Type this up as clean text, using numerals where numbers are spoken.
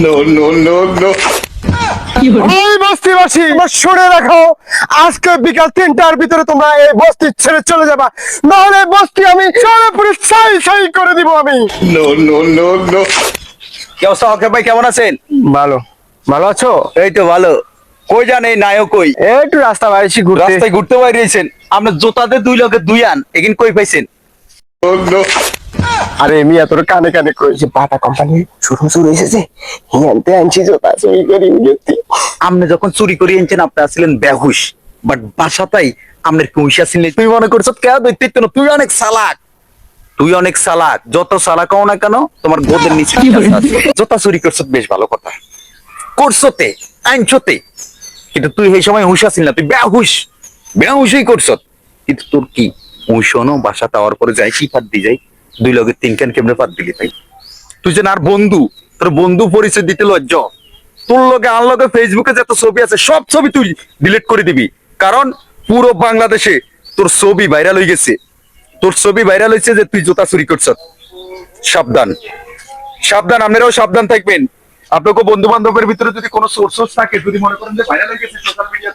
No, no, no, no. এই বস্তিবাসী তোমরা শুনে রাখো, আজকে বিকাল 3টার ভিতরে তোমরা এই বস্তি ছেড়ে চলে যাবা, নাহলে এই বস্তি আমি চলে পুরো ছাই করে দিব আমি। No, no, no, no. কি অবস্থা হকে ভাই, কেমন আছেন? ভালো ভালো আছো? এই তো ভালো। কই যান এই নায়ক? কই একটু রাস্তা বাইরেছি ঘুরতে। রাস্তায় ঘুরতে বাইরেছেন? আপনার জোতাতে দুই লগে দুই আন, এখানে কই পাইছেন? No, no. আরে মিয়া তোর কানে কানে কইছে বাটা কোম্পানি শুরু হয়েছে, হিয়ানতে আনছি জোতা চুরি করি গেছি। আপনি যখন চুরি করে এনেছেন আপনি আসছিলেন বেহুশ, বাট বাসাটাই আপনার কুইসা ছিলেন। তুই মনে করছ কেউ দেখতে না? তুই অনেক চালাক, তুই অনেক চালাক। যত চালাক হও না কেন, তোমার গোদের নিচে আছে। জোতা চুরি করছ বেশ ভালো কথা, করছতে আইনছতে, কিন্তু তুই এই সময় হুশ আসিল না, তুই বেহুশই করছ। কিন্তু তোর কি হুশ হনো? বাসাতে হওয়ার পরে যাই কি ফাঁদ দিয়ে যাই, দুই লগে তিন কান কেমনে ফাঁদ দিলি তাই? তুই যে আর বন্ধু, তোর বন্ধু পরিচয় দিতে লজ্জ। তোর লগে আর লগে ফেসবুকে যত ছবি আছে সব ছবি তুই ডিলিট করে দিবি, কারণ পুরো বাংলাদেশে তোর ছবি ভাইরাল হয়ে গেছে। তোর ছবি ভাইরাল হয়েছে যে তুই জুতা চুরি করছ। সাবধান সাবধান, আপনারাও সাবধান থাকবেন। আপনাকে বন্ধু বান্ধবের ভিতরে যদি কোনো সোর্স থাকে, যদি মনে করেন যে ভাইরাল হয়ে গেছে সোশ্যাল মিডিয়া